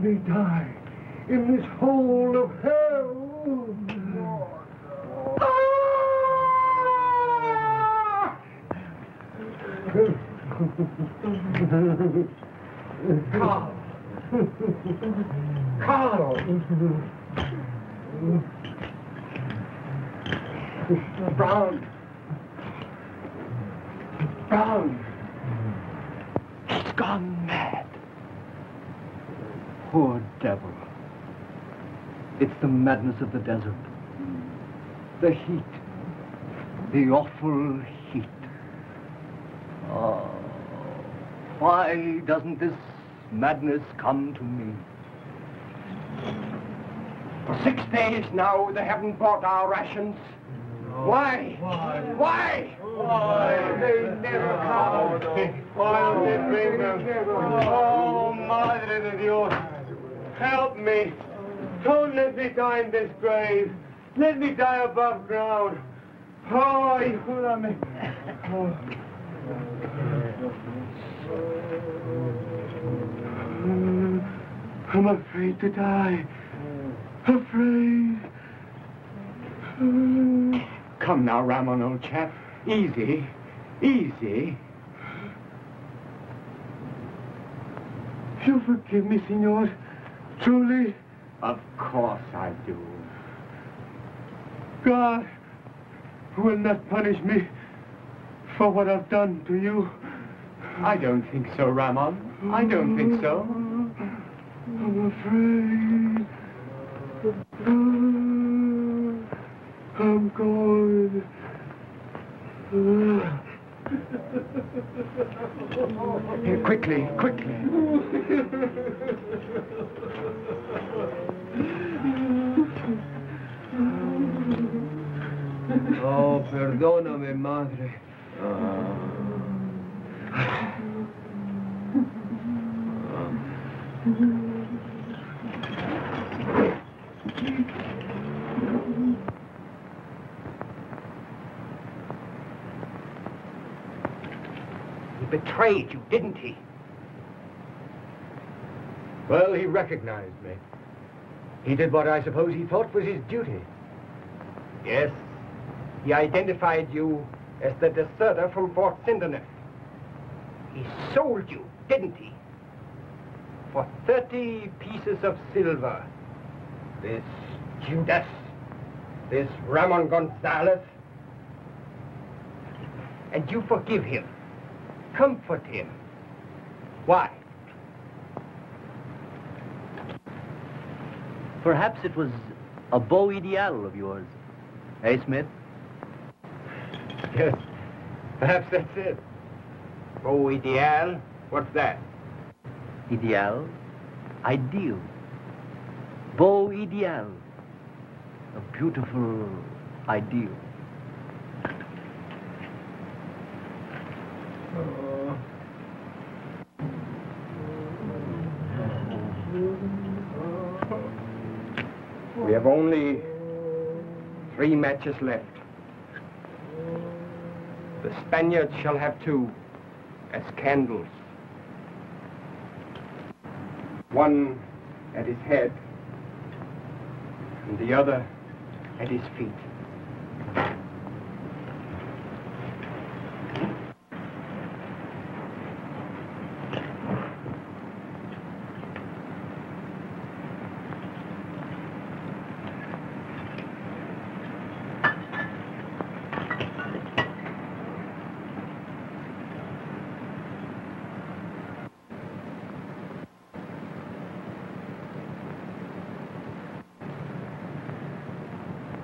me die in this hole of hell. Carl! Carl! Brown! Brown! He's gone mad. Poor devil. It's the madness of the desert. The heat. The awful heat. Oh, why doesn't this madness come to me? For 6 days now, they haven't bought our rations. Why? Why? Why? They never come. Why don't they bring them? Oh, Madre de Dios, help me. Don't let me die in this grave. Let me die above ground. Oh, ayúdame. I'm afraid to die. Afraid. Come now, Ramon, old chap. Easy. Easy. You forgive me, senor? Truly? Of course I do. God will not punish me for what I've done to you. I don't think so, Ramon. I don't think so. I'm afraid. I'm going. Here, quickly, quickly. Oh, perdóname, madre. He betrayed you, didn't he? Well, he recognized me. He did what I suppose he thought was his duty. Yes. He identified you as the deserter from Fort Sinderneff. He sold you, didn't he? For 30 pieces of silver. This Judas, this Ramon Gonzalez. And you forgive him. Comfort him. Why? Perhaps it was a Beau Ideal of yours. Eh, Smith? Yes, perhaps that's it. Beau Ideal? What's that? Ideal? Ideal. Beau Ideal. A beautiful ideal. We have only 3 matches left. The Spaniards shall have 2 as candles. One at his head and the other at his feet.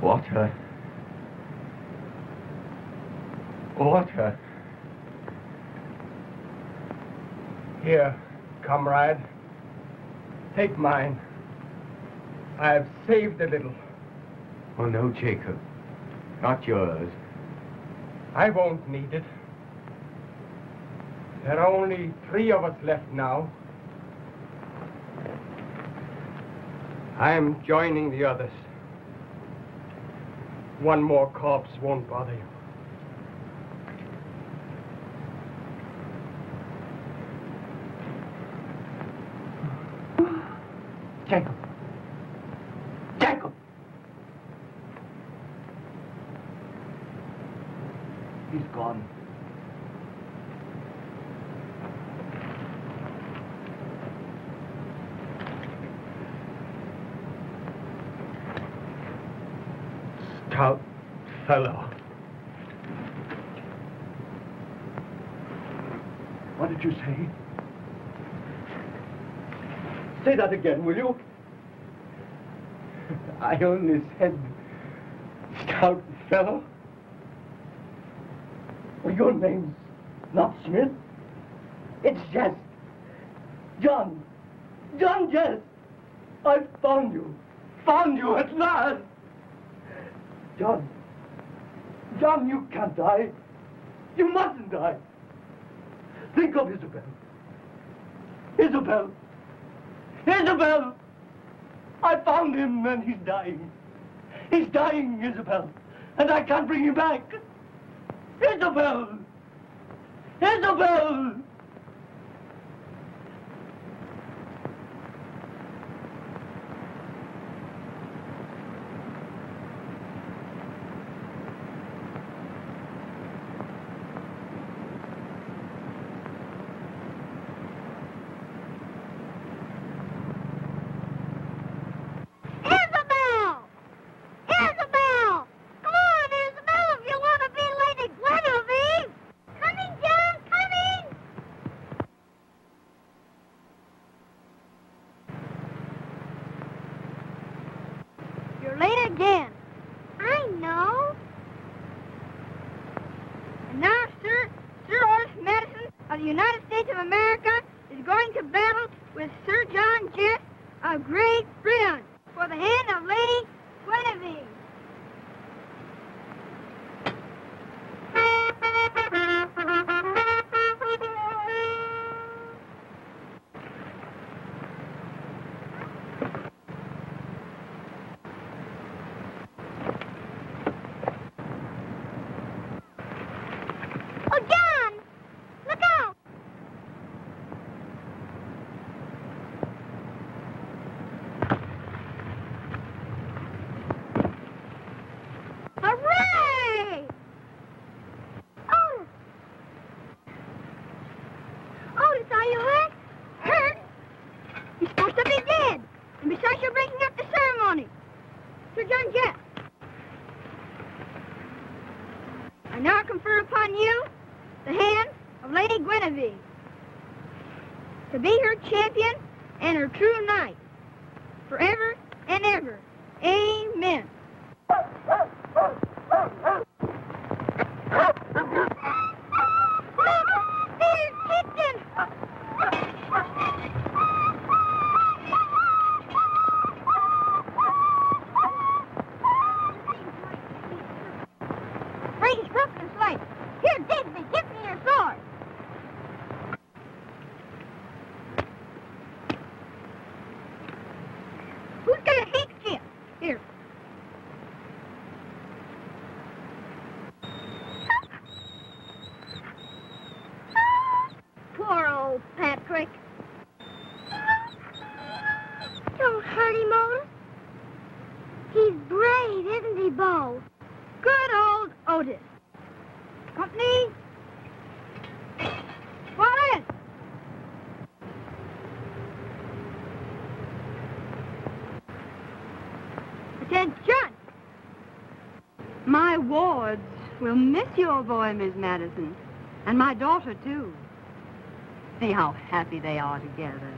Water. Water. Here, comrade. Take mine. I have saved a little. Oh, no, Jacob. Not yours. I won't need it. There are only 3 of us left now. I am joining the others. One more corpse won't bother you. Jacob. Jacob! He's gone. Stout fellow. What did you say? Say that again, will you? I only said stout fellow. Well, your name's not Smith. It's Jess. John. John Jess. I've found you. Found you at last. John. John, you can't die. You mustn't die. Think of Isabel. Isabel. Isabel! I found him and he's dying. He's dying, Isabel. And I can't bring him back. Isabel! Isabel! We'll miss your boy, Miss Madison, and my daughter, too. See how happy they are together.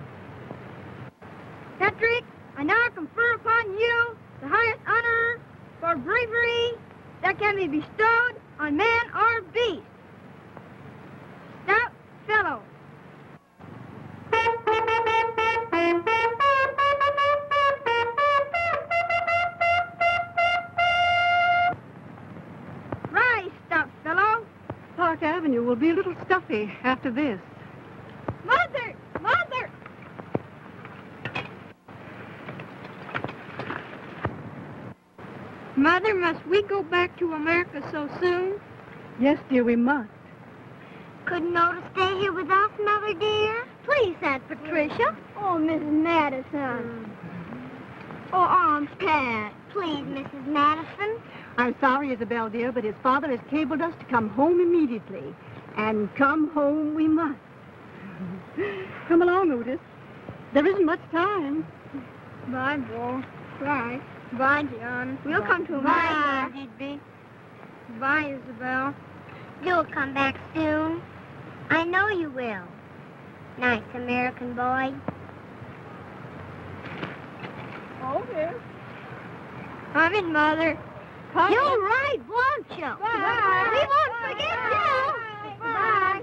Patrick, I now confer upon you the highest honor for bravery that can be bestowed on man or beast. Stout fellow. Park Avenue will be a little stuffy after this. Mother! Mother! Mother, must we go back to America so soon? Yes, dear, we must. Couldn't Otis stay here with us, Mother dear? Please, Aunt Patricia. Oh, Mrs. Madison. Oh, Aunt Pat. Please, Mrs. Madison. I'm sorry, Isabel, dear, but his father has cabled us to come home immediately. And come home we must. Come along, Otis. There isn't much time. Bye, Bo. Bye. Bye, John. We'll come to America. Bye, Digby. Bye, Isabel. You'll come back soon. I know you will. Nice American boy. Okay. Come in, Mother. You'll ride, won't you? Bye. We won't forget you. Bye.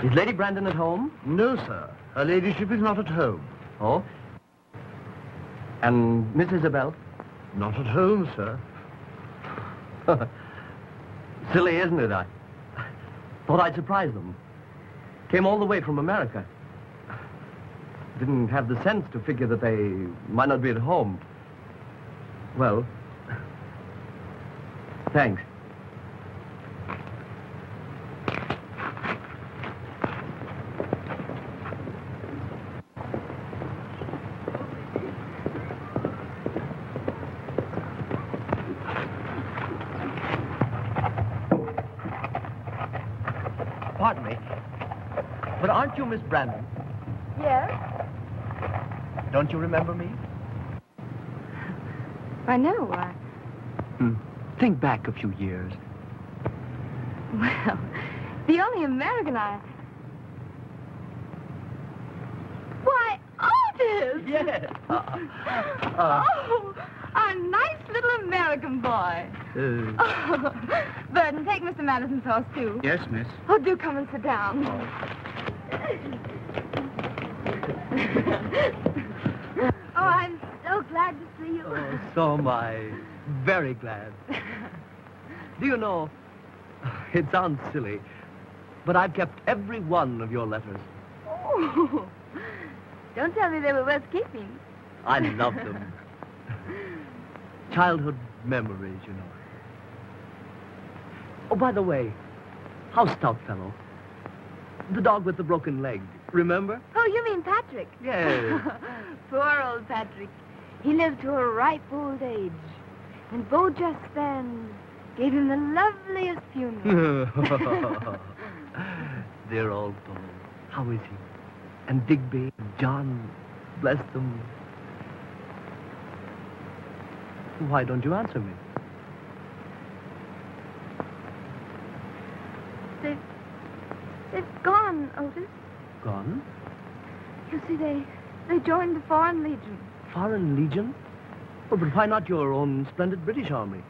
Is Lady Brandon at home? No, sir. Her ladyship is not at home. Oh? And Miss Isabel? Not at home, sir. Silly, isn't it? I thought I'd surprise them. Came all the way from America. Didn't have the sense to figure that they might not be at home. Well, thanks. Pardon me, but aren't you Miss Brandon? Yes? Don't you remember me? I know. Think back a few years. Well, the only American Why, Otis! Yes. Oh, a nice little American boy. Burton, take Mr. Madison's horse, too. Yes, miss. Oh, do come and sit down. Oh, I'm so glad to see you. Oh, so am I. Very glad. Do you know, it sounds silly, but I've kept every one of your letters. Oh, don't tell me they were worth keeping. I love them. Childhood memories, you know. Oh, by the way, how's Stoutfellow? The dog with the broken leg, remember? Oh, you mean Patrick? Yes. Poor old Patrick. He lived to a ripe old age. And Beau just then gave him the loveliest funeral. Dear old Beau. How is he? And Digby and John, bless them. Why don't you answer me? They've gone, Otis. Gone? You see, they joined the Foreign Legion. Foreign Legion? Oh, but why not your own splendid British Army?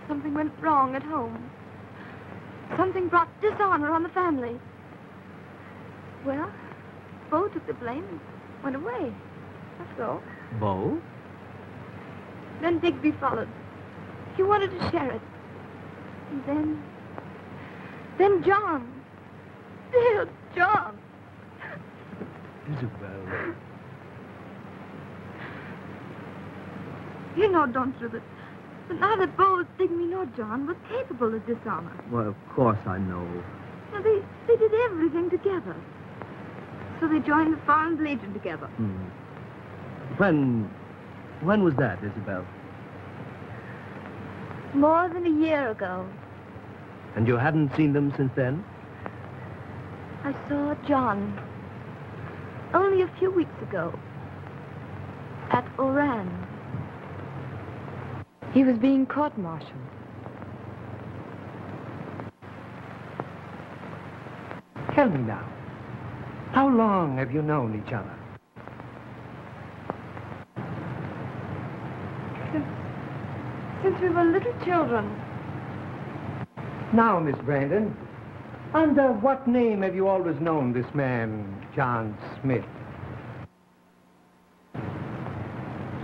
Something went wrong at home. Something brought dishonor on the family. Well, Beau took the blame and went away. That's all. Beau? Then Digby followed. He wanted to share it. And then John. Dear John. Isabel. You know, don't you, that neither Beau, Digby, nor John were capable of dishonor. Well, of course I know. Now, they did everything together. So they joined the Foreign Legion together. When was that, Isabel? More than a year ago. And you hadn't seen them since then? I saw John only a few weeks ago at Wren. He was being court-martialed. Tell me now, how long have you known each other? Since we were little children. Now, Miss Brandon, under what name have you always known this man, John Smith?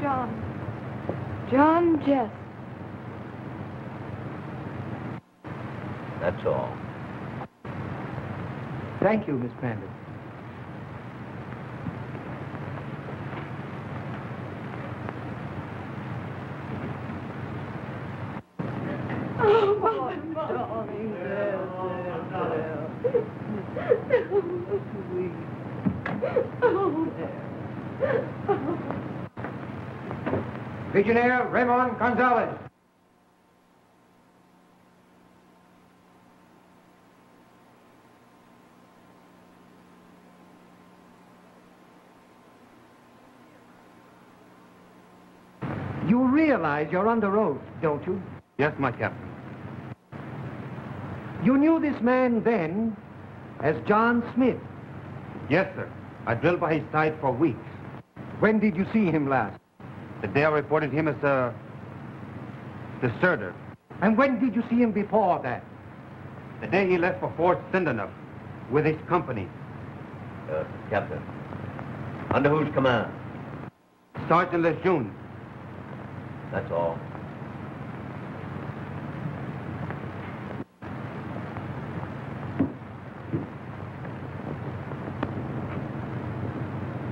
John. John Jess. That's all. Thank you, Miss Brandon. Oh, my darling. Legionnaire Raymond Gonzalez. You realize you're under oath, don't you? Yes, my captain. You knew this man then as John Smith. Yes, sir. I drilled by his side for weeks. When did you see him last? The day I reported him as a deserter. And when did you see him before that? The day he left for Fort Sindenuf with his company. Captain. Under whose command? Sergeant Lejeune. That's all.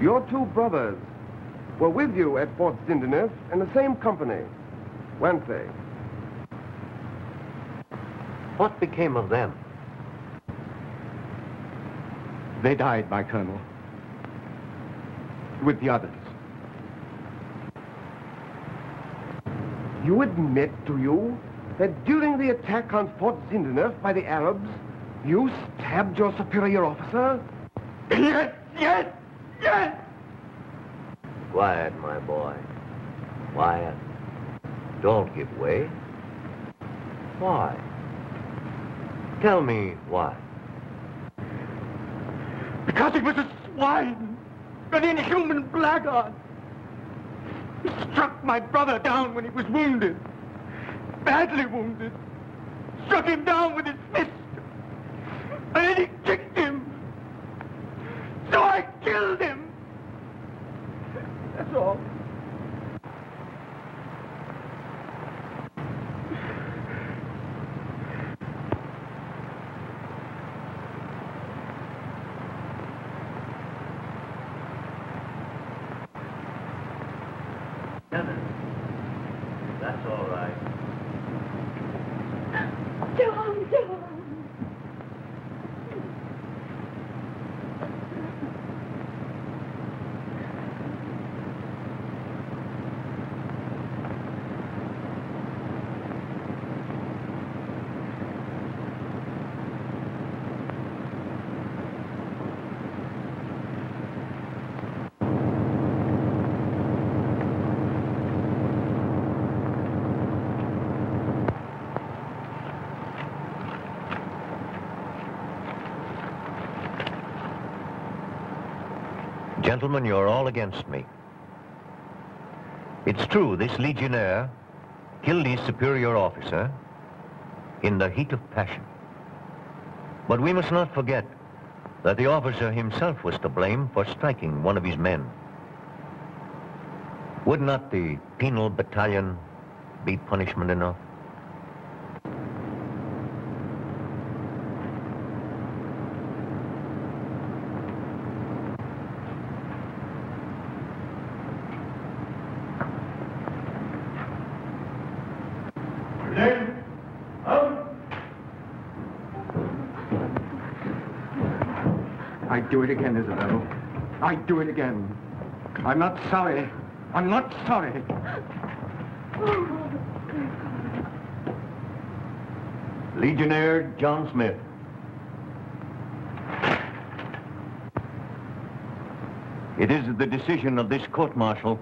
Your two brothers were with you at Fort Sindenuf in the same company, weren't they? What became of them? They died, my colonel. With the others. You admit, do you, that during the attack on Fort Sindenuf by the Arabs, you stabbed your superior officer? Yes, yes, yes! Quiet, my boy. Quiet. Don't give way. Why? Tell me why. Because he was a swine, an inhuman blackguard. He struck my brother down when he was wounded, badly wounded. Struck him down with his fist, and then he kicked him. So I killed him. That's all. That's all right. John. Gentlemen, you're all against me. It's true, this legionnaire killed his superior officer in the heat of passion. But we must not forget that the officer himself was to blame for striking one of his men. Would not the penal battalion be punishment enough? I'd do it again, Isabel. I'd do it again. I'm not sorry. I'm not sorry. Legionnaire John Smith. It is the decision of this court-martial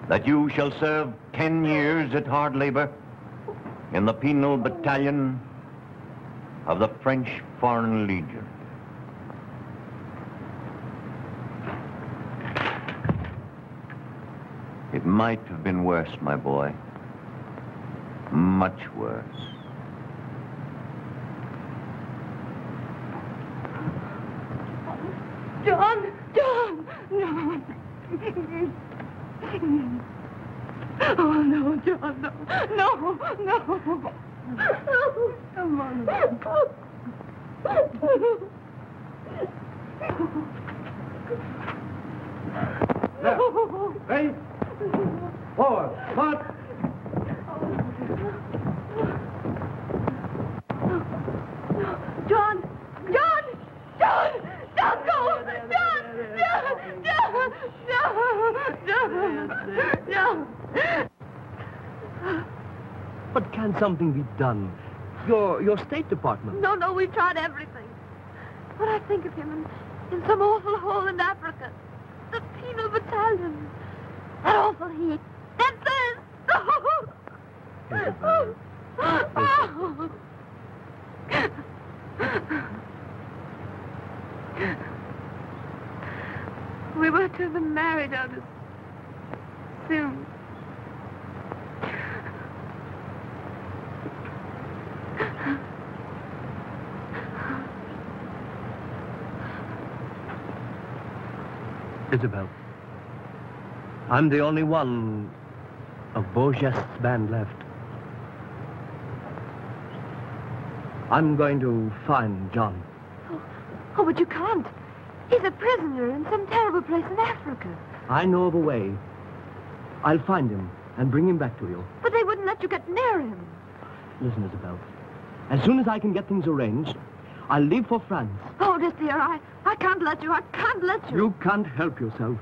that you shall serve 10 years at hard labor in the penal battalion of the French Foreign Legion. It might have been worse, my boy. Much worse. John! No! Oh, no, John, no. No, no. Come on. Left, right, forward, march. John! John! John! Don't go! John! John! But can something be done? Your State Department. No, we tried everything. But I think of him in some awful hole in Africa. The penal battalion. That awful heat. That thirst. Isabel. We were to have been married out soon. Isabel, I'm the only one of Beau Geste's band left. I'm going to find John. Oh, but you can't. He's a prisoner in some terrible place in Africa. I know of a way. I'll find him and bring him back to you. But they wouldn't let you get near him. Listen, Isabel. As soon as I can get things arranged, I'll leave for France. Oh, dear, I can't let you. I can't let you. You can't help yourself.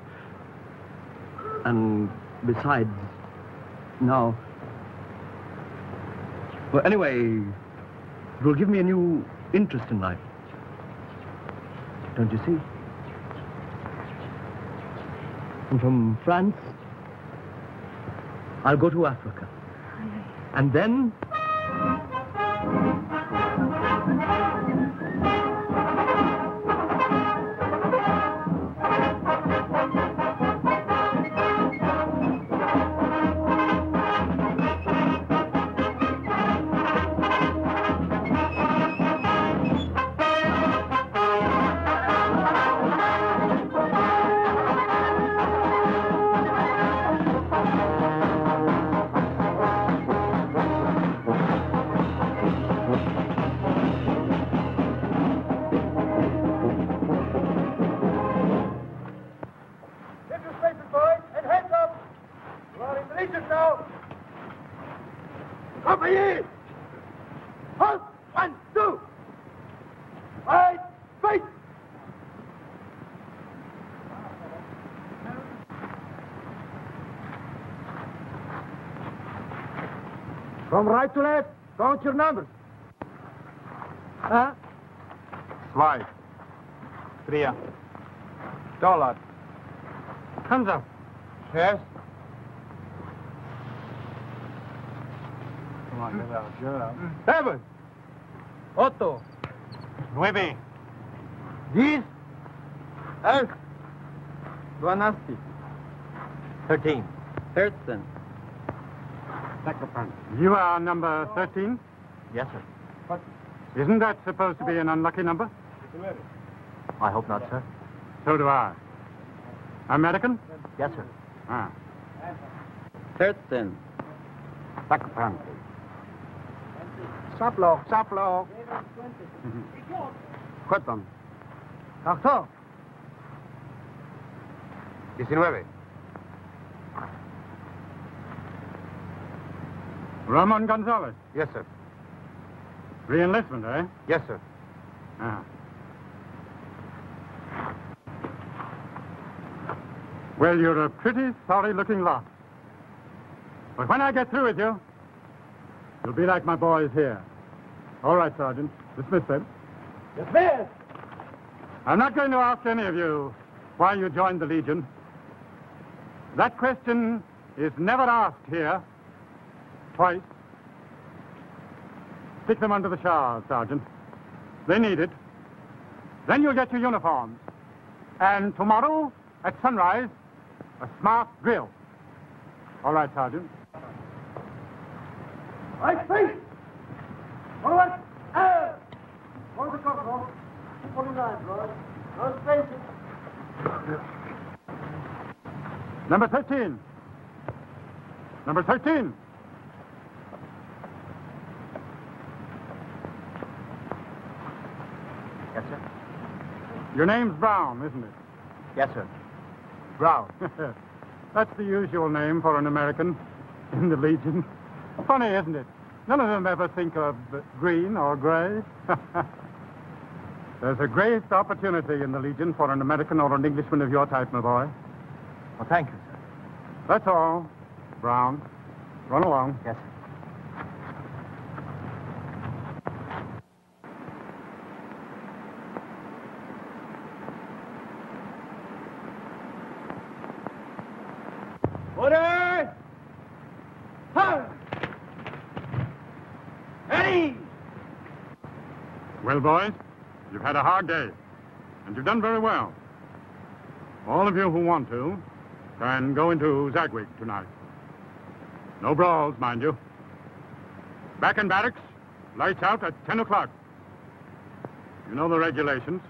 And besides, now... Well, anyway, it will give me a new interest in life. Don't you see? And from France, I'll go to Africa. And then... From right to left, count your numbers. Huh? Zwei. Tria. $. Hands up. Yes. Come on, get out. Shut up. 7. 8. 9. 10. 11. 12. 13. 13. You are number 13? Yes, sir. Isn't that supposed to be an unlucky number? I hope not, sir. So do I. American? Yes, sir. Ah. 13. Saplo. 14. 19. Ramon Gonzalez. Yes, sir. Re-enlistment, eh? Yes, sir. Ah. Well, you're a pretty sorry-looking lot. But when I get through with you, you'll be like my boys here. All right, Sergeant. Dismiss them. Dismiss! I'm not going to ask any of you why you joined the Legion. That question is never asked here. Twice. Stick them under the showers, Sergeant. They need it. Then you'll get your uniforms. And tomorrow, at sunrise, a smart drill. All right, Sergeant. Right, face! Forward! Air! Hold the cover. 49, boys. No spaces. Number 13. Number 13. Yes, sir. Your name's Brown, isn't it? Yes, sir. Brown. That's the usual name for an American in the Legion. Funny, isn't it? None of them ever think of green or gray. There's a great opportunity in the Legion for an American or an Englishman of your type, my boy. Well, thank you, sir. That's all, Brown. Run along. Yes, sir. Order! Halt! Ready! Well, boys, you've had a hard day, and you've done very well. All of you who want to can go into Zagwig tonight. No brawls, mind you. Back in barracks, lights out at 10 o'clock. You know the regulations.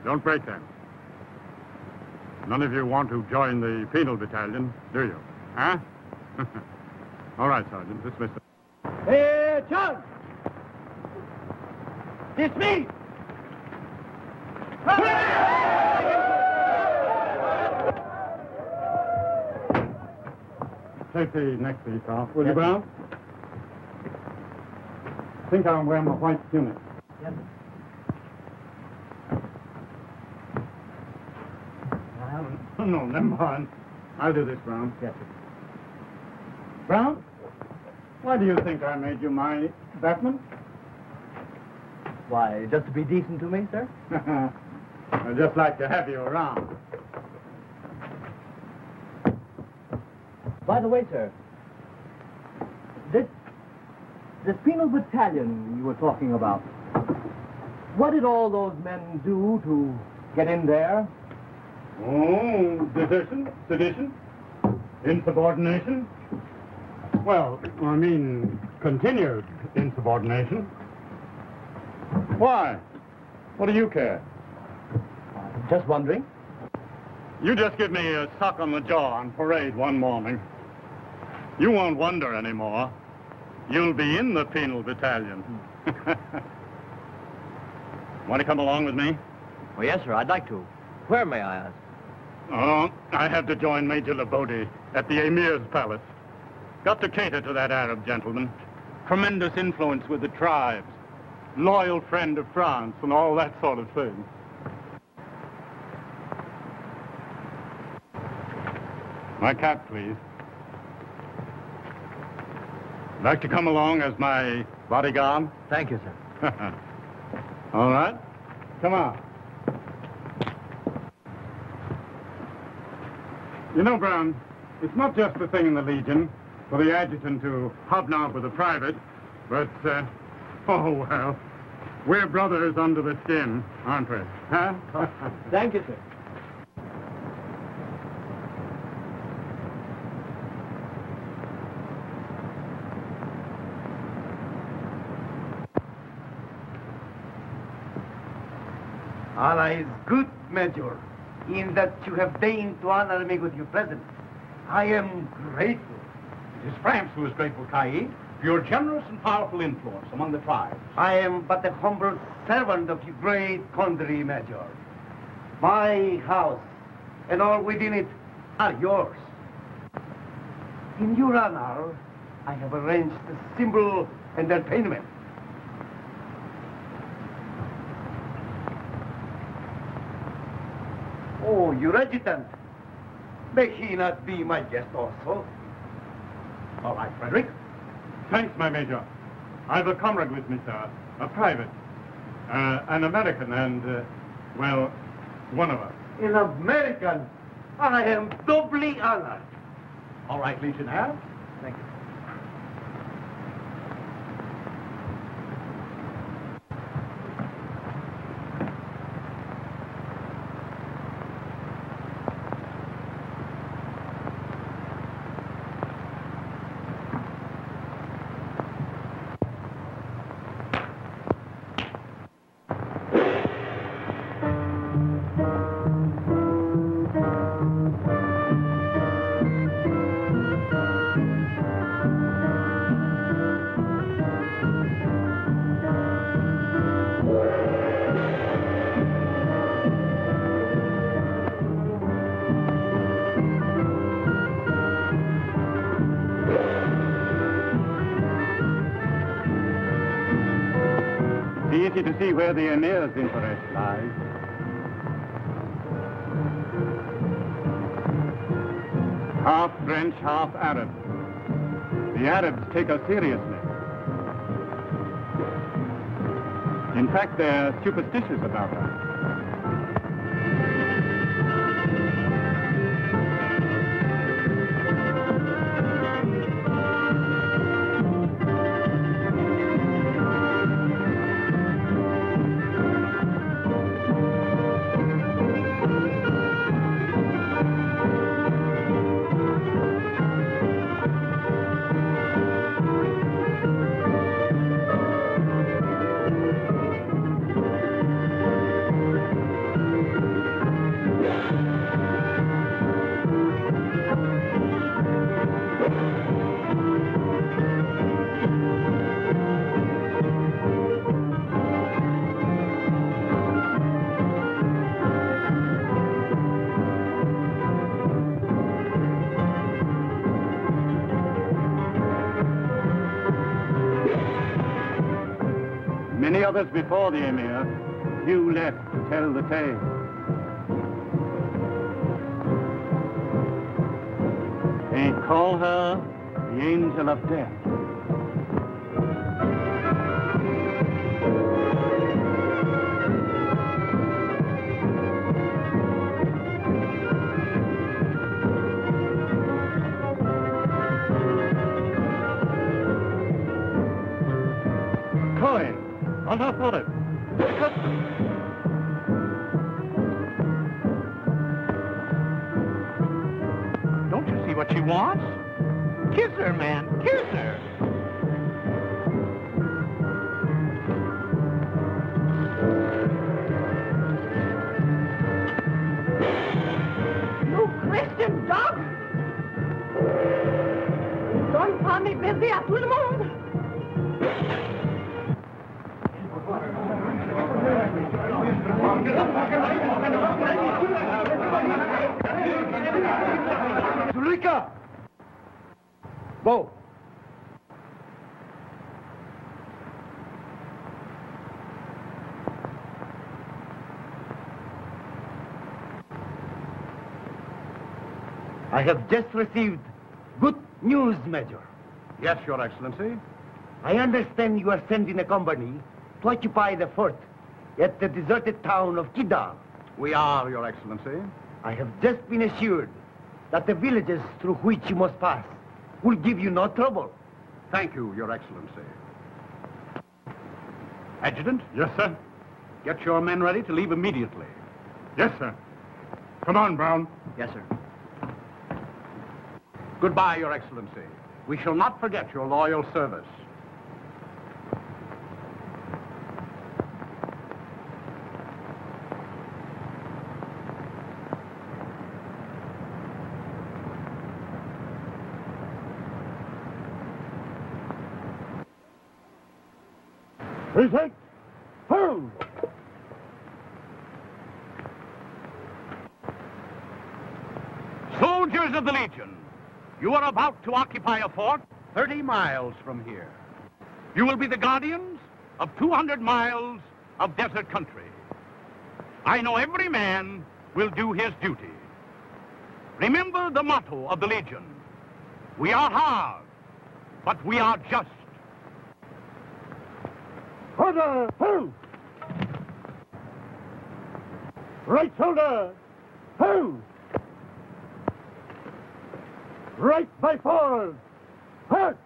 Don't break them. None of you want to join the penal battalion, do you? Huh? All right, Sergeant, dismiss them. Hey, John! Dismiss! Take the next piece off, will you, Brown? Think I'll wear my white tunic. Yes, sir. No, never mind. I'll do this, Brown. Yes, sir. Brown, why do you think I made you my Batman? Why, just to be decent to me, sir? I'd just like to have you around. By the way, sir, this penal battalion you were talking about, what did all those men do to get in there? Oh, desertion, sedition, insubordination. Well, I mean, continued insubordination. Why? What do you care? Just wondering. You just give me a sock on the jaw on parade one morning. You won't wonder anymore. You'll be in the penal battalion. Want to come along with me? Well, yes, sir, I'd like to. Where, may I ask? Oh, I have to join Major Labode at the Emir's palace. Got to cater to that Arab gentleman. Tremendous influence with the tribes. Loyal friend of France and all that sort of thing. My cap, please. Like to come along as my bodyguard? Thank you, sir. All right. Come on. You know, Brown, it's not just a thing in the Legion for the adjutant to hobnob with a private, but, oh, well, we're brothers under the skin, aren't we? Huh? Thank you, sir. Allah is good, Major, in that you have deigned to honor me with your presence. I am grateful. It is France who is grateful, Caid, for your generous and powerful influence among the tribes. I am but a humble servant of your great country, Major. My house and all within it are yours. In your honor, I have arranged a simple entertainment. Oh, your adjutant. May he not be my guest also? All right, Frederick. Thanks, my Major. I've a comrade with me, sir. A private. An American and, well, one of us. An American? I am doubly honored. All right, Legionnaire. Thank you. easy to see where the Emir's interest lies. Half French, half Arab. The Arabs take us seriously. In fact, they're superstitious about us. Many others before the Emir, few left to tell the tale. They call her the Angel of Death. On her forehead. Don't you see what she wants? Kiss her, man. Kiss her. You Christian dog! Donne pas mes bébés à tout le monde! Zulika! Beau! I have just received good news, Major. Yes, Your Excellency. I understand you are sending a company to occupy the fort at the deserted town of Kidal. We are, Your Excellency. I have just been assured that the villages through which you must pass will give you no trouble. Thank you, Your Excellency. Adjutant? Yes, sir. Get your men ready to leave immediately. Yes, sir. Come on, Brown. Yes, sir. Goodbye, Your Excellency. We shall not forget your loyal service. Retake! Hold! Soldiers of the Legion, you are about to occupy a fort 30 miles from here. You will be the guardians of 200 miles of desert country. I know every man will do his duty. Remember the motto of the Legion. We are hard, but we are just. Order! Hold! Right shoulder! Hold! Right by forward! Hurt!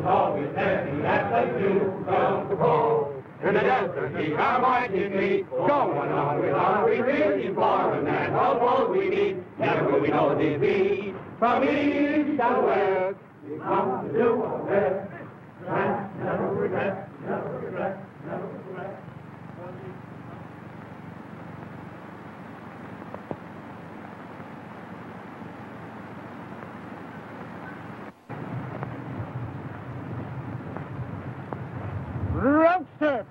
always heavy at the bugle call. In the desert he carmichael me, going on with our retreat, imploring and help all we need. Never will we know defeat. From east and west, we come to do our best. Never regret, never regret, never regret. Roasted!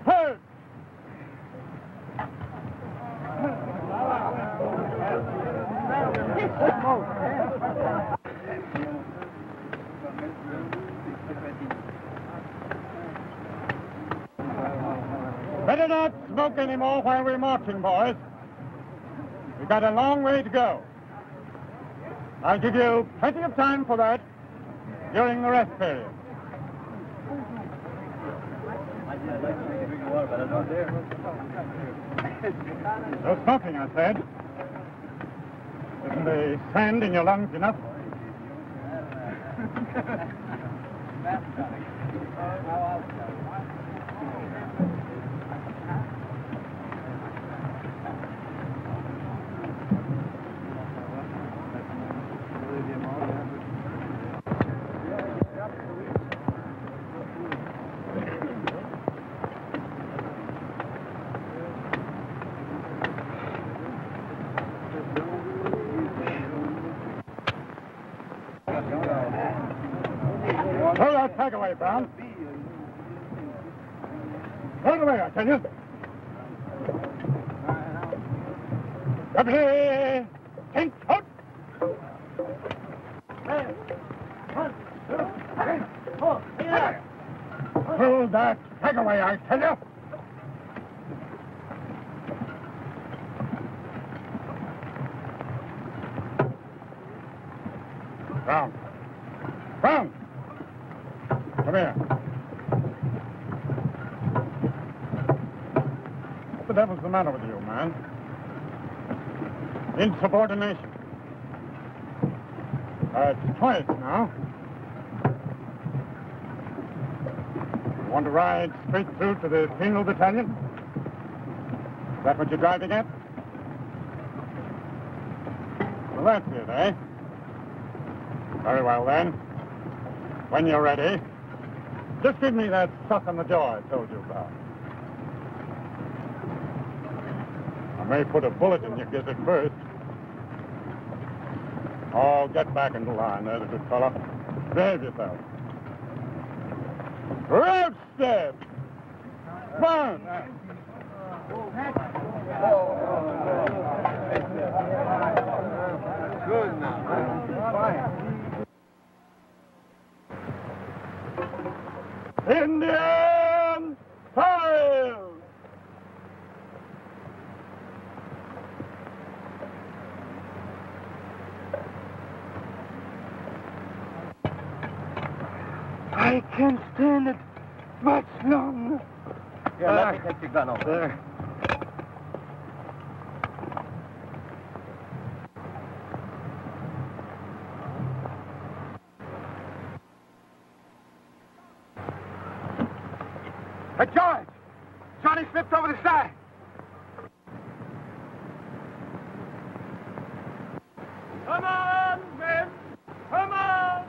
Heard! Better not smoke anymore while we're marching, boys. We've got a long way to go. I'll give you plenty of time for that during the rest period. No smoking, I said. Isn't the sand in your lungs enough? Throw that tag away, Brown. Throw it away, I tell you. Ready, think, out. Throw that tag away, I tell you. Brown. Brown! Come here. What the devil's the matter with you, man? Insubordination. It's twice now. You want to ride straight through to the penal battalion? Is that what you're driving at? Well, that's it, eh? Very well, then. When you're ready, just give me that suck on the jaw I told you about. I may put a bullet in your gizzard first. Oh, get back into line. There's a good fellow. Behave yourself. Road step! Burn! Good now. Indian file! I can't stand it much longer. Here, let me take the gun over. There. Hey, George! Johnny slipped over the side. Come on, men! Come on!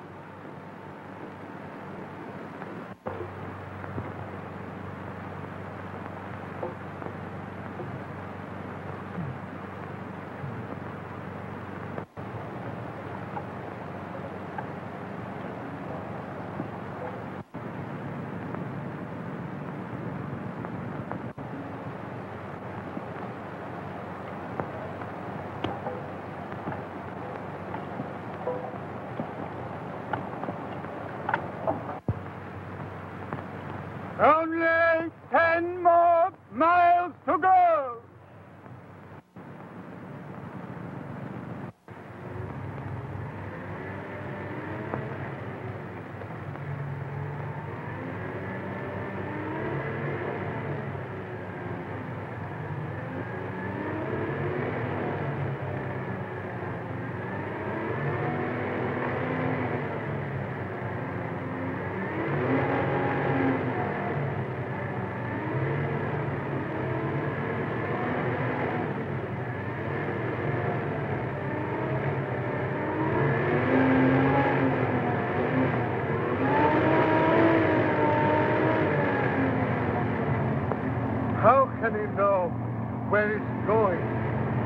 where it's going.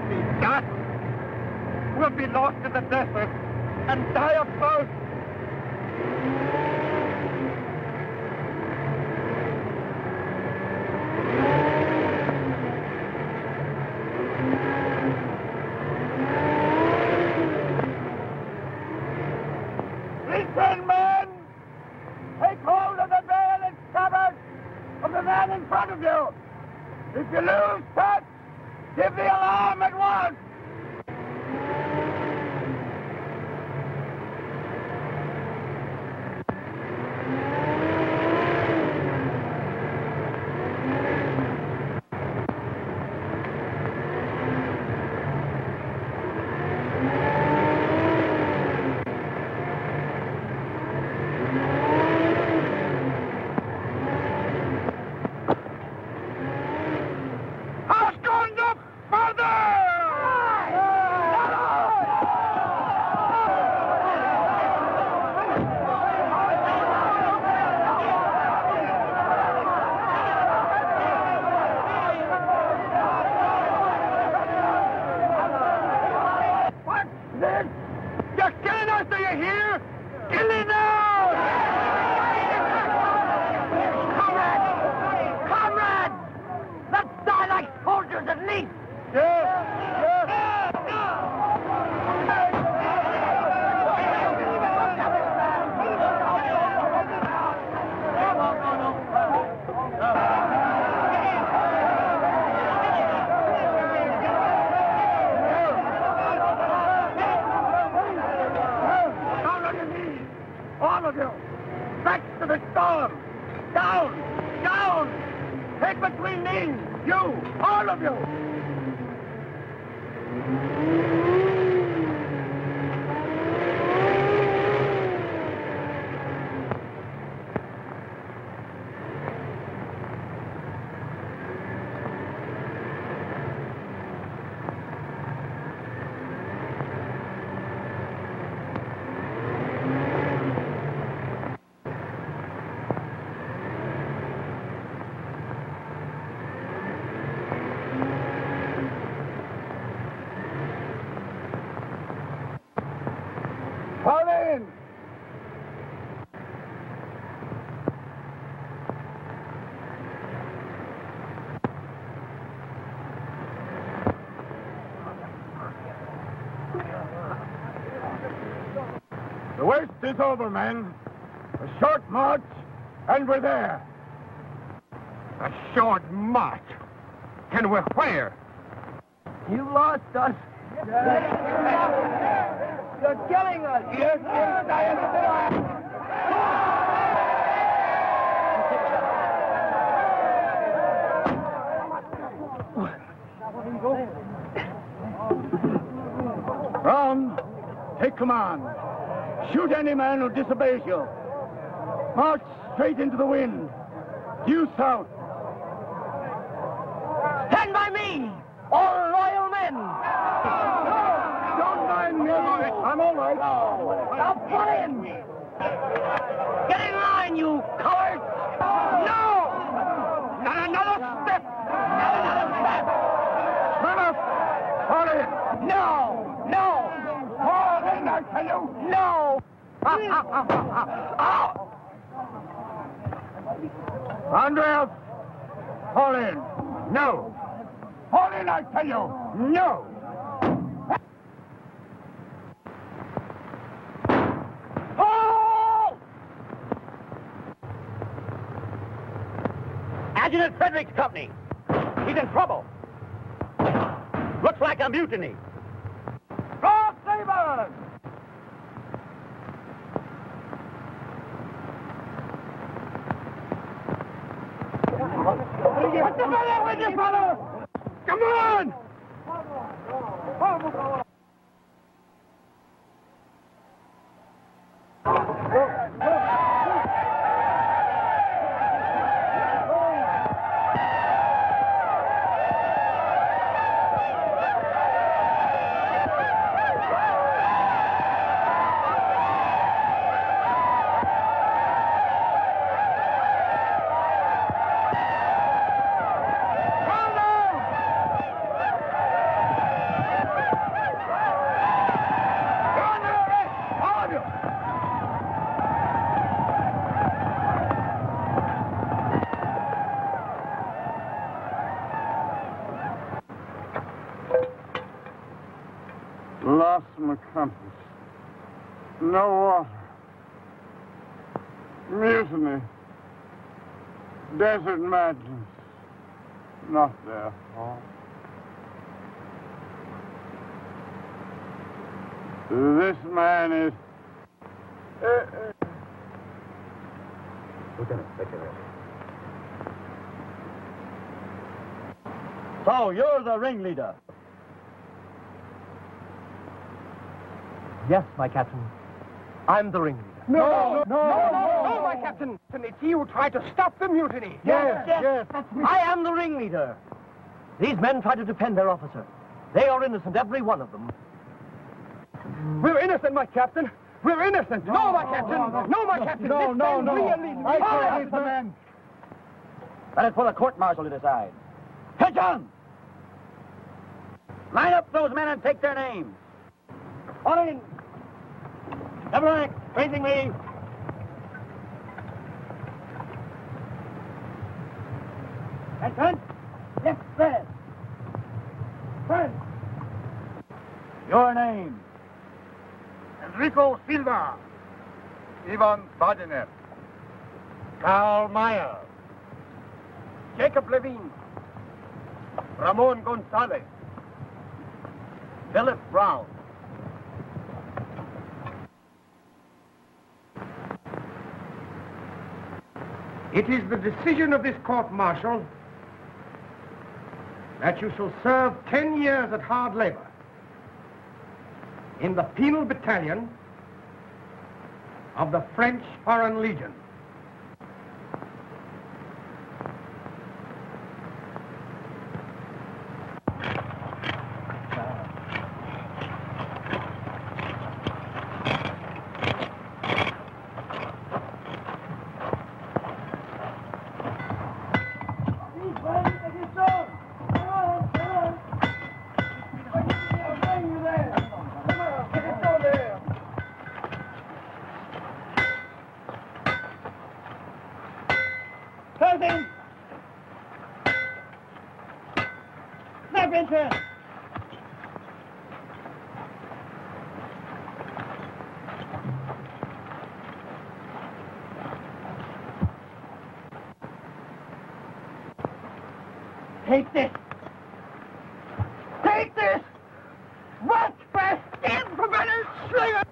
See that? We'll be lost in the desert and die of thirst. Listen, men! Take hold of the veil and scabbard of the man in front of you. If you lose touch, give the alarm at once. The worst is over, men. A short march, and we're there. A short march? And we're where? You lost us. You're killing us. Yes, Brown, take command. Shoot any man who disobeys you. March straight into the wind. Due south. Stand by me, all loyal men. Don't mind me. I'm all right. Now pull in. Get in line, you cowards. No! Not another step. Not another step. Run up. Fall in. No! No! Fall in, I tell you. No! Andreas, fall in. No. Fall in, I tell you. No. Halt! Adjutant Frederick's company. He's in trouble. Looks like a mutiny. Cross sabers! Put the fellow with you, fellow! Come on! lonesome compass. No water. Mutiny. Desert madness. Not their fault. This man is... Lieutenant, take care. So, you're the ringleader. Yes, my captain. I'm the ringleader. No, my captain. It's you who tried to stop the mutiny. Yes. I am the ringleader. These men try to defend their officer. They are innocent, every one of them. We're innocent, my captain. We're innocent. No, my captain. No, my captain. No. I can't leave the men. That is for the court-martial to decide. Attention! Line up those men and take their names. All in. Double rank, facing me. Attention. Left spread. Friend. Your name? Enrico Silva. Ivan Badenev. Karl Mayer. Jacob Levine. Ramon Gonzalez. Philip Brown. It is the decision of this court-martial that you shall serve 10 years at hard labor in the penal battalion of the French Foreign Legion. Take this! Take this! What? Fast in from any slinger!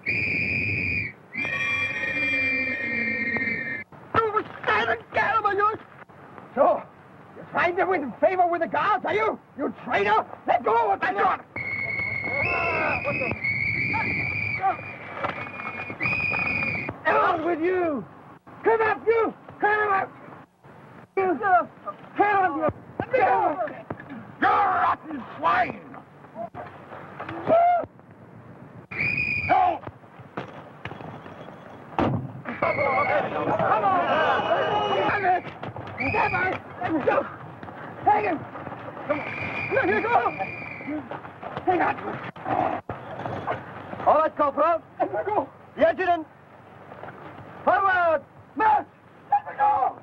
You stand and gallop, you! So, you're trying to win favor with the guards, are you? You traitor! Let go of that gun! Out with you! Come up, you! Come up! You! Come up, you! You rotten swine! No! Come on! Damn it! Let's go! Hang him! Let me go! Hang on! All right, Corporal. Let me go! The adjutant. Forward! March! Let me go!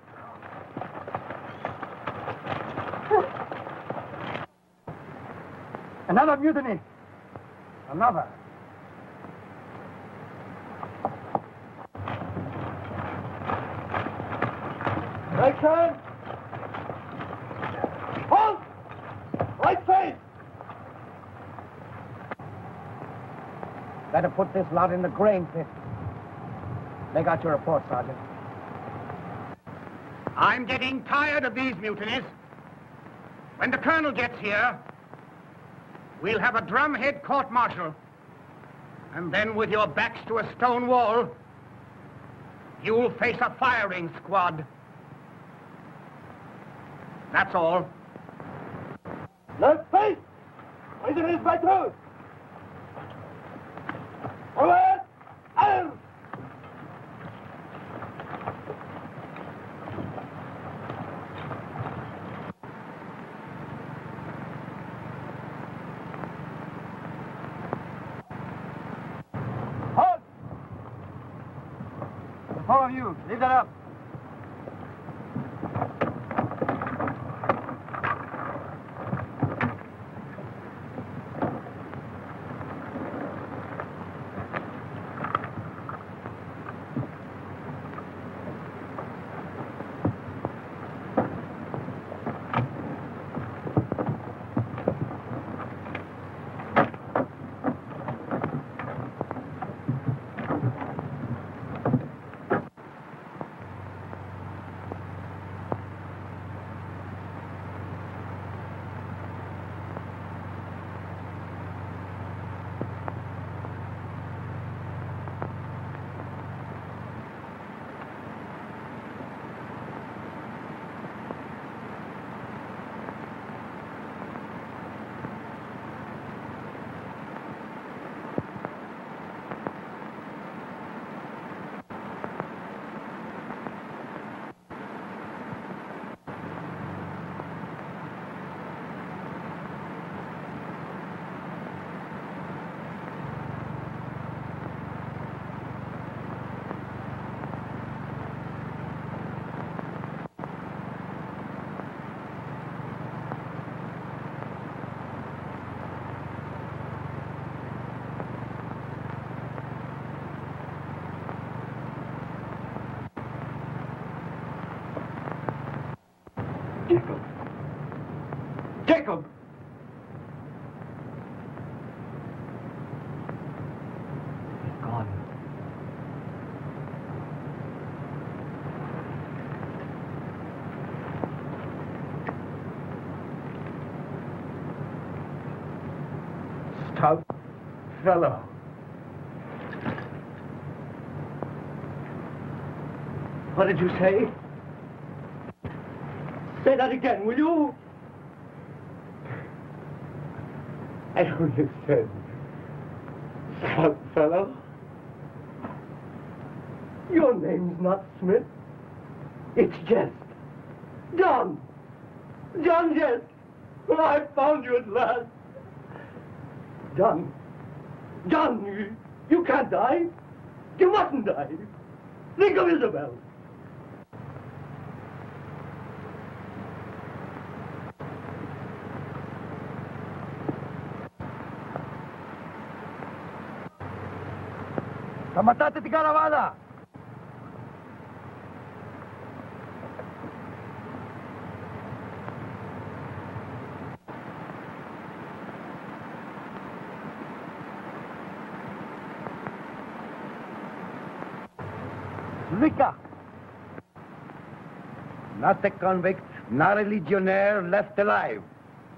Another mutiny. Another. Right turn. Halt! Right face. Better put this lot in the grain pit. Make out your report, Sergeant. I'm getting tired of these mutinies. When the colonel gets here, we'll have a drumhead court-martial. And then with your backs to a stone wall, you'll face a firing squad. That's all. Left face. Raise his by two. Forward. Arms. Halt! The four of you, leave that up. Jacob. Jacob! He's gone. Stout fellow. What did you say? Say that again, will you? I only said, stout fellow. Your name's not Smith. It's Jest. John. John Jest. Well, I found you at last. John. John, you can't die. You mustn't die. Think of Isabel. Matate ti caravana! Zika! Not a convict, not a legionnaire left alive.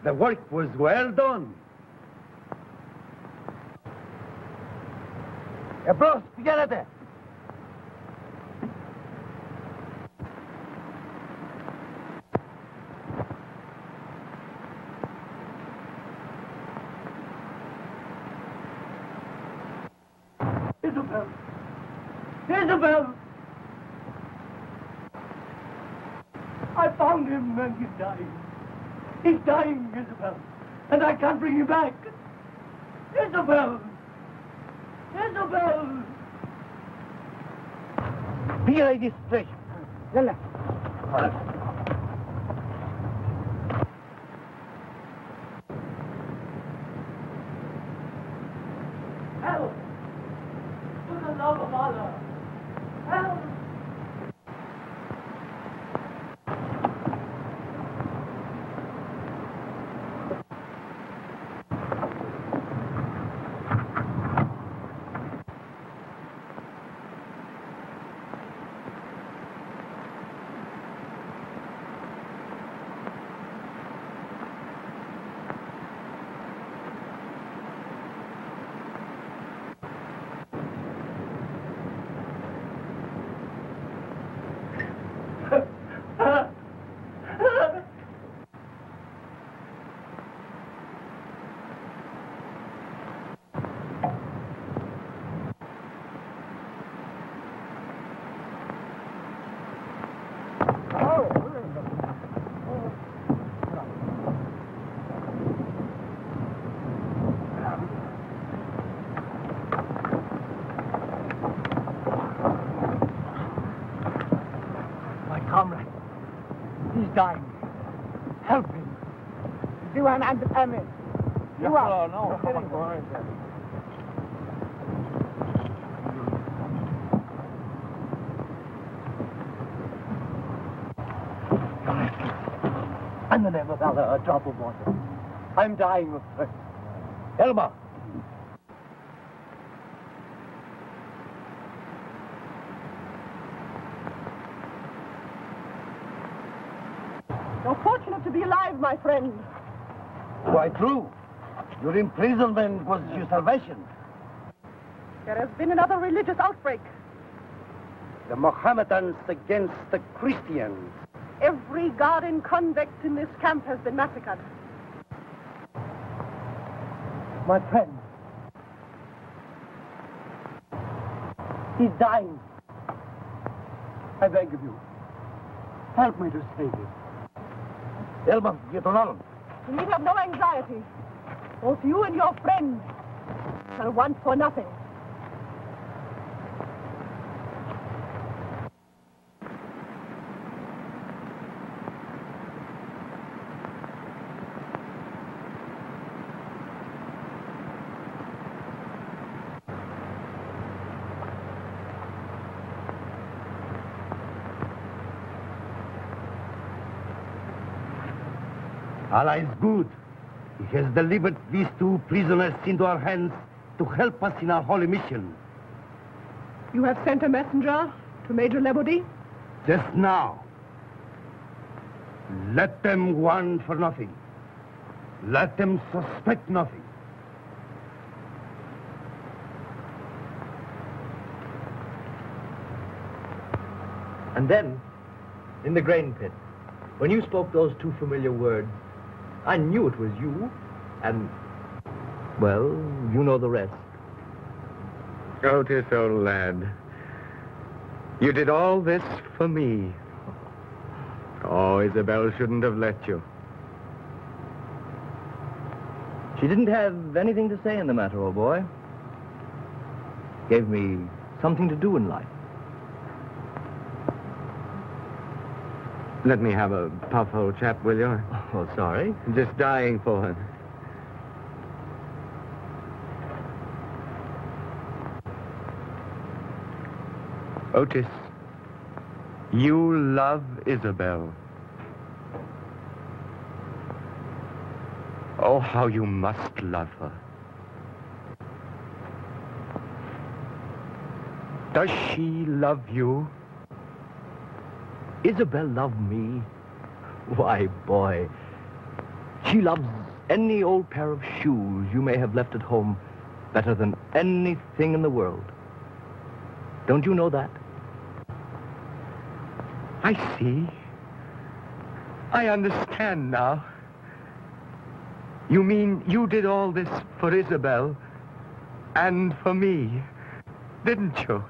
The work was well done. Bros, fíjate. Isabel! Isabel! I found him and he's dying. He's dying, Isabel. And I can't bring him back. Isabel! Isabel! Figure this place. Yalla. Help! For the love of Allah! Help! Comrade, he's dying. Help him. Diwan and Amin. You are. No. In the name of Allah, a drop of water. I'm dying of thirst. Elma. You're fortunate to be alive, my friend. Quite true. Your imprisonment was your salvation. There has been another religious outbreak. The Mohammedans against the Christians. Every guard and convict in this camp has been massacred. My friend. He's dying. I beg of you. Help me to save him. Elma, get on. You need have no anxiety. Both you and your friend shall want for nothing. Allah is good. He has delivered these two prisoners into our hands to help us in our holy mission. You have sent a messenger to Major Lebody? Just now. Let them warn for nothing. Let them suspect nothing. And then, in the grain pit, when you spoke those two familiar words, I knew it was you, and, well, you know the rest. Otis, old lad, you did all this for me. Oh, Isabel shouldn't have let you. She didn't have anything to say in the matter, old boy. Gave me something to do in life. Let me have a puff, old chap, will you? Oh, sorry. I'm just dying for it. Otis, you love Isabel. Oh, how you must love her. Does she love you? Isabel loved me? Why, boy, she loves any old pair of shoes you may have left at home better than anything in the world. Don't you know that? I see. I understand now. You mean you did all this for Isabel and for me, didn't you?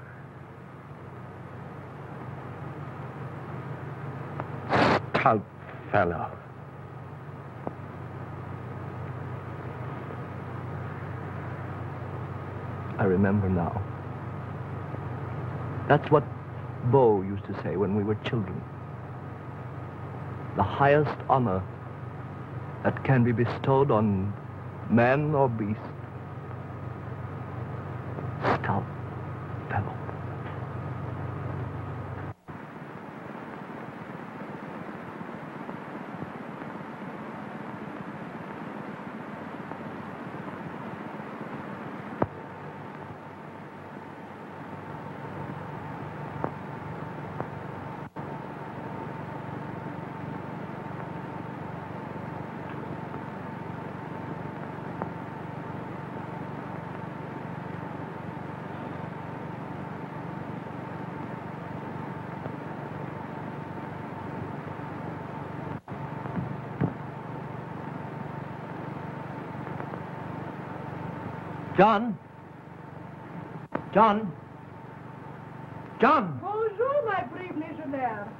Stout fellow. I remember now. That's what Beau used to say when we were children. The highest honor that can be bestowed on man or beast. Stout fellow. John? John? John! Bonjour, my brave legionnaire.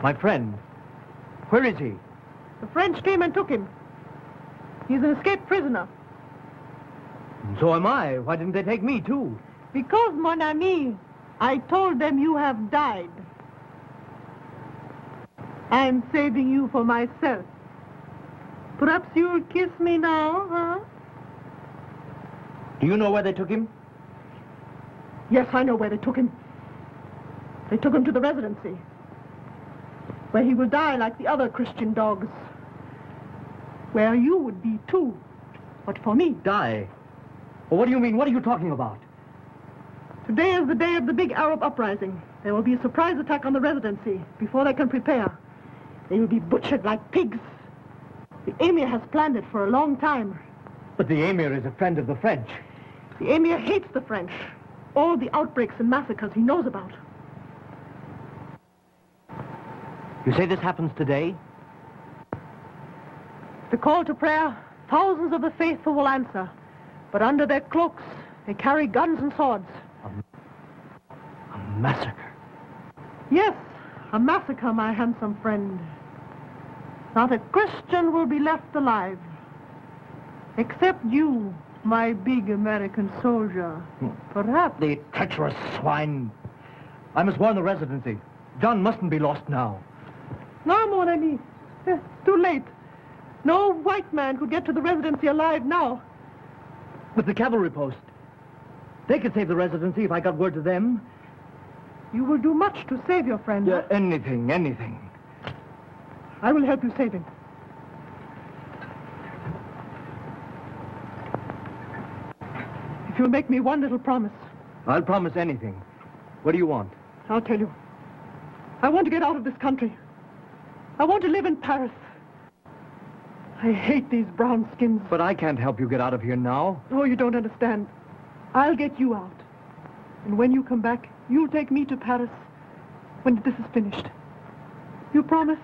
My friend. Where is he? The French came and took him. He's an escaped prisoner. So am I. Why didn't they take me, too? Because, mon ami, I told them you have died. I'm saving you for myself. Perhaps you'll kiss me now, huh? Do you know where they took him? Yes, I know where they took him. They took him to the residency, where he will die like the other Christian dogs. Where you would be, too. But for me. Die? Well, what do you mean? What are you talking about? Today is the day of the big Arab uprising. There will be a surprise attack on the residency before they can prepare. They will be butchered like pigs. The Emir has planned it for a long time. But the Emir is a friend of the French. The Emir hates the French. All the outbreaks and massacres he knows about. You say this happens today? The call to prayer, thousands of the faithful will answer. But under their cloaks, they carry guns and swords. A massacre? Yes, a massacre, my handsome friend. Not a Christian will be left alive. Except you, my big American soldier. Perhaps. The treacherous swine. I must warn the residency. John mustn't be lost now. No, mon ami. It's too late. No white man could get to the residency alive now. With the cavalry post. They could save the residency if I got word to them. You will do much to save your friend. Yeah, anything. I will help you save him. If you'll make me one little promise. I'll promise anything. What do you want? I'll tell you. I want to get out of this country. I want to live in Paris. I hate these brown skins. But I can't help you get out of here now. Oh, you don't understand. I'll get you out. And when you come back, you'll take me to Paris when this is finished. You promise?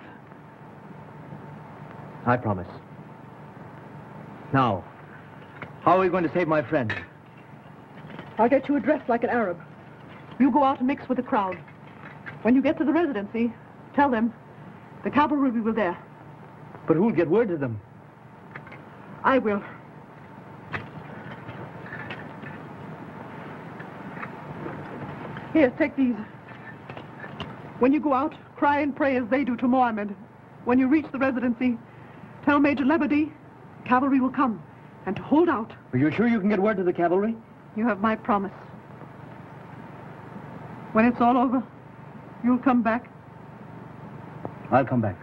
I promise. Now, how are we going to save my friend? I'll get you dressed like an Arab. You go out and mix with the crowd. When you get to the residency, tell them the cavalry will be there. But who'll get word to them? I will. Here, take these. When you go out, cry and pray as they do to Mohammed. When you reach the residency, tell Major Lebedi cavalry will come, and to hold out. Are you sure you can get word to the cavalry? You have my promise. When it's all over, you'll come back. I'll come back.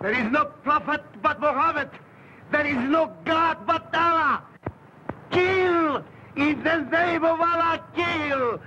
There is no prophet but Muhammad. There is no God but Allah. Kill! In the name of Allah, kill!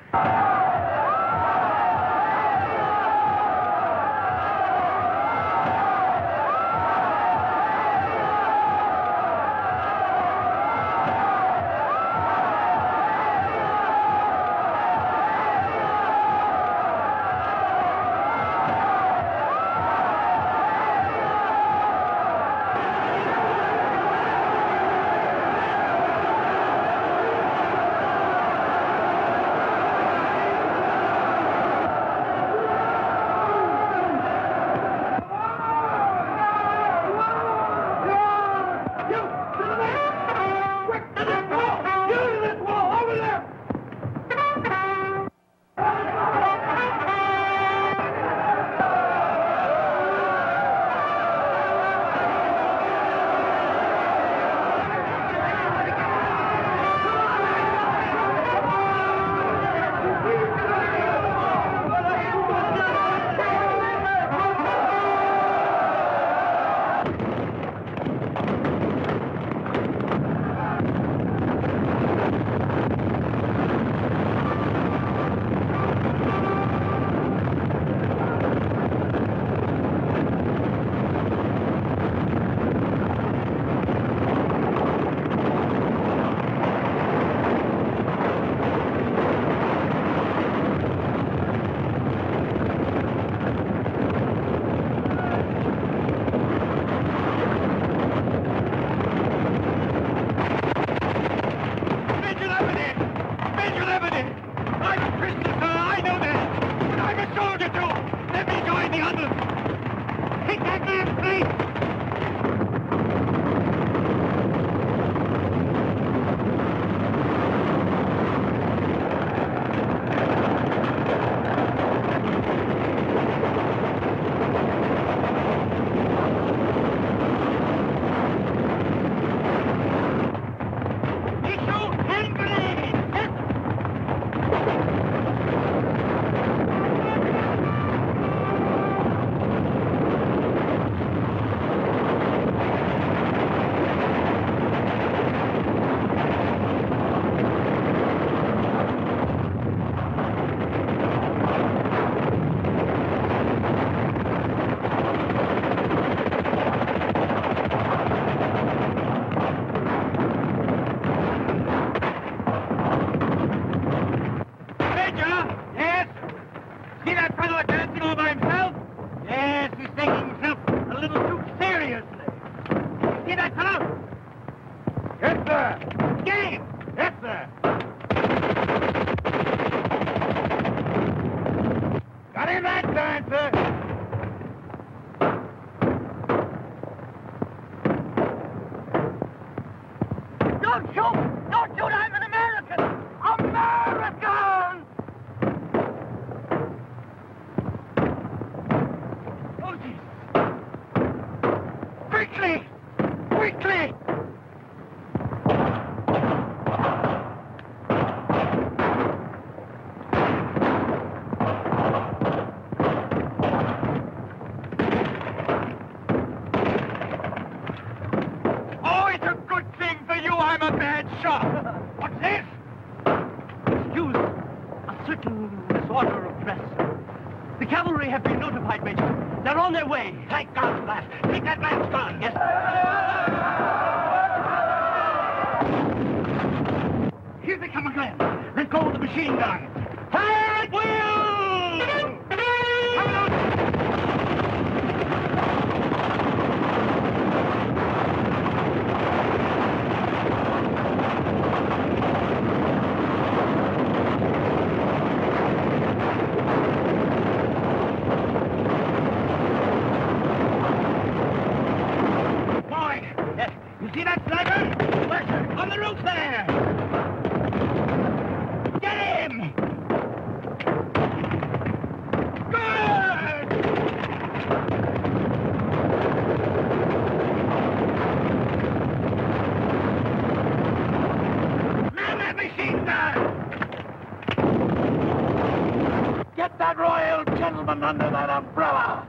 Under that umbrella.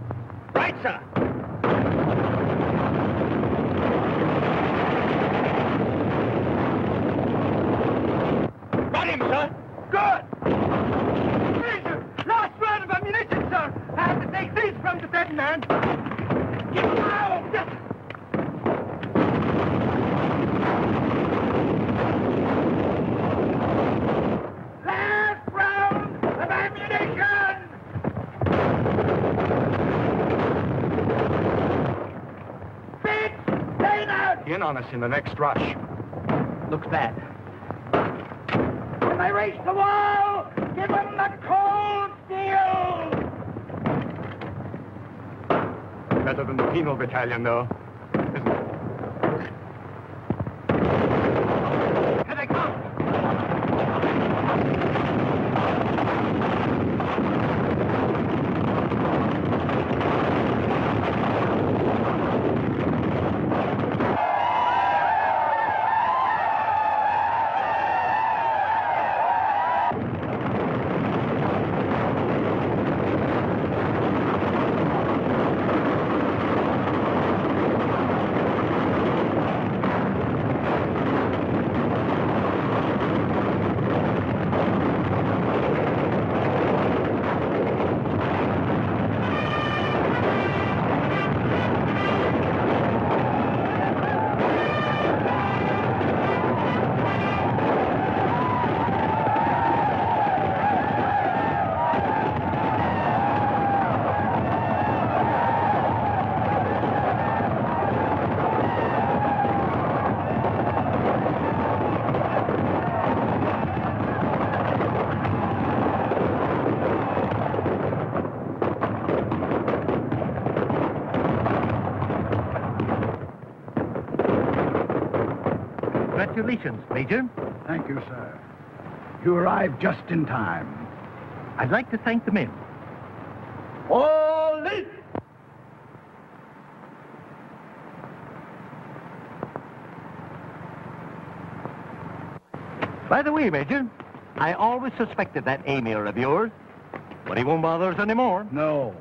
Right, sir. Got him, sir. Good. Major, last round of ammunition, sir. I have to take these from the dead man. Give him out. Yes. Last round of ammunition. In on us in the next rush. Looks bad. When they reach the wall, give them the cold steel! Better than the penal battalion, though, isn't it? Here they come! Congratulations, Major. Thank you, sir. You arrived just in time. I'd like to thank the men. All in! By the way, Major, I always suspected that Emir of yours, but he won't bother us anymore. No.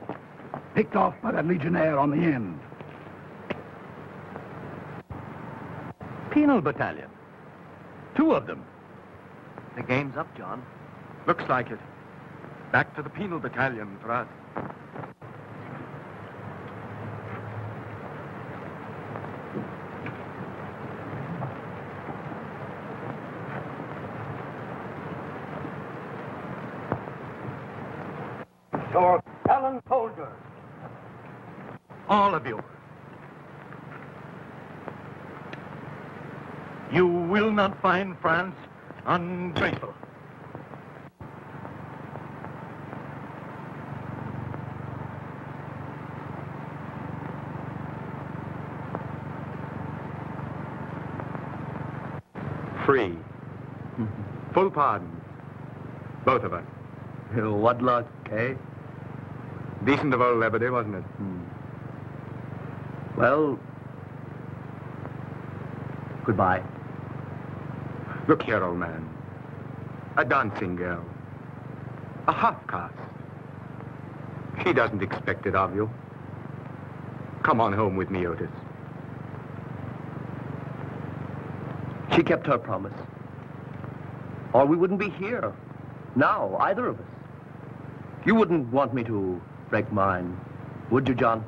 Picked off by that Legionnaire on the end. Penal Battalion. 2 of them. The game's up, John. Looks like it. Back to the Penal Battalion for us. Your gallant soldiers. All of you. You will not find France ungrateful. Free. Full pardon. Both of us. What luck, eh? Decent of old Liberty, wasn't it? Well, goodbye. Look here, old man. A dancing girl. A half-caste. She doesn't expect it of you. Come on home with me, Otis. She kept her promise. Or we wouldn't be here. Now, either of us. You wouldn't want me to break mine, would you, John?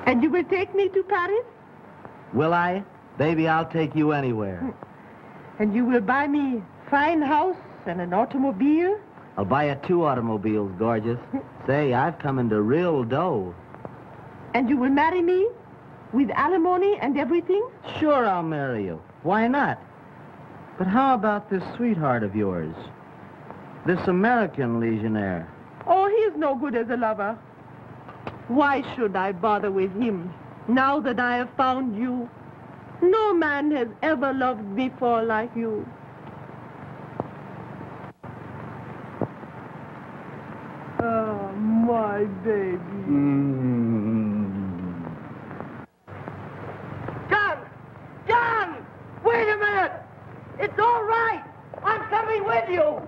And you will take me to Paris? Will I? Baby, I'll take you anywhere. And you will buy me fine house and an automobile? I'll buy you 2 automobiles, gorgeous. Say, I've come into real dough. And you will marry me? With alimony and everything? Sure, I'll marry you. Why not? But how about this sweetheart of yours? This American legionnaire? Oh, he is no good as a lover. Why should I bother with him, now that I have found you? No man has ever loved before like you. Oh, my baby. John! Wait a minute! It's all right! I'm coming with you!